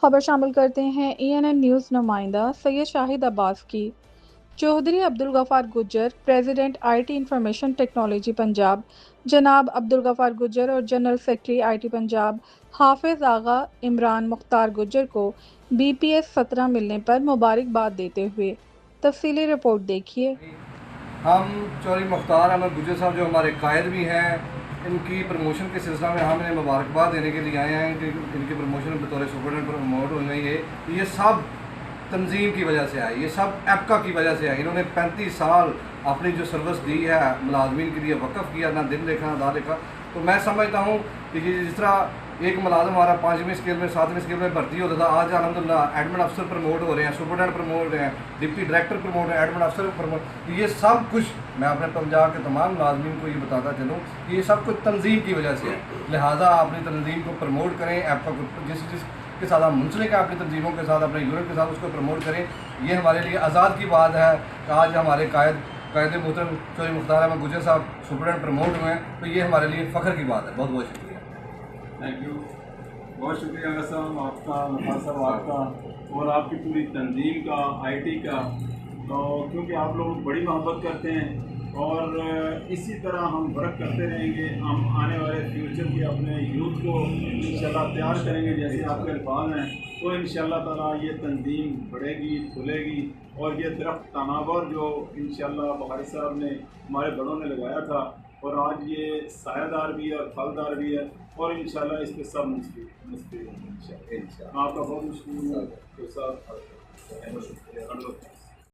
خبر شامل کرتے ہیں ENN نیوز نمائندہ سید شاہد عباس کی۔ Chaudhry Abdul Ghaffar Gujjar, president IT information technology Punjab, جناب عبدالغفار گجر اور جنرل سیکرٹری IT پنجاب حافظ آغا عمران مختار گجر کو BPS 17 ملنے پر مبارکباد دیتے ہوئے تفصیلی رپورٹ دیکھیے۔ ہم چودھری مختار احمد گجر صاحب جو ہمارے قائد بھی ہیں، ان کی پروموشن کے سلسلہ میں ہم انہیں مبارکباد دینے کے لیے آئے ہیں کہ ان کی پروموشن بطور سپرڈنٹ پروموٹ ہو گئی ہے۔ یہ سب تنظیم کی وجہ سے آئی، یہ سب ایپکا کی وجہ سے آئی۔ انہوں نے 35 سال اپنی جو سروس دی ہے ملازمین کے لیے وقف کیا، نہ دن دیکھا نہ رات دیکھا۔ تو میں سمجھتا ہوں کہ جس طرح ایک ملازم ہمارا 5ویں اسکیل میں 7ویں اسکیل میں بھرتی ہوتا تھا، آج الحمدللہ ایڈمن افسر پروموٹ ہو رہے ہیں، سپرڈنٹ پروموٹ ہو رہے ہیں، ڈپٹی ڈائریکٹر پروموٹ ہو رہے ہیں، ایڈمن افسر پروموٹ۔ یہ سب کچھ میں اپنے پنجاب کے تمام ملازمین کو یہ بتاتا چلوں کہ یہ سب کچھ تنظیم کی وجہ سے ہے۔ لہٰذا اپنی تنظیم کو پروموٹ کریں، ایپ جس کے ساتھ آپ منسلک ہیں اپنی تنظیموں کے ساتھ، اپنے یونٹ کے ساتھ، اس کو پروموٹ کریں۔ یہ ہمارے لیے آزاد کی بات ہے کہ آج ہمارے قائد محترم چودھری مختار احمد گجر صاحب سپرڈنٹ پروموٹ ہوئے ہیں، تو یہ ہمارے لیے فخر کی بات ہے۔ بہت بہت شکریہ۔ تھینک یو، بہت شکریہ انگا صاحب آپ کا، مفاد صاحب آپ کا، اور آپ کی پوری تنظیم کا، IT کا، کیونکہ آپ لوگ بڑی محبت کرتے ہیں اور اسی طرح ہم ورک کرتے رہیں گے۔ ہم آنے والے فیوچر کے اپنے یوتھ کو انشاءاللہ تیار کریں گے جیسے آپ کے الفاظ ہیں، تو انشاءاللہ تعالیٰ یہ تنظیم بڑھے گی، کھلے گی، اور یہ درخت تناور جو انشاءاللہ بخاری صاحب نے ہمارے بڑوں نے لگایا تھا، اور آج یہ سایہ دار بھی ہے اور پھلدار بھی ہے، اور انشاءاللہ اس پہ سب مستفید ہوں گے انشاءاللہ۔ آپ کا بہت مشکور ہوں۔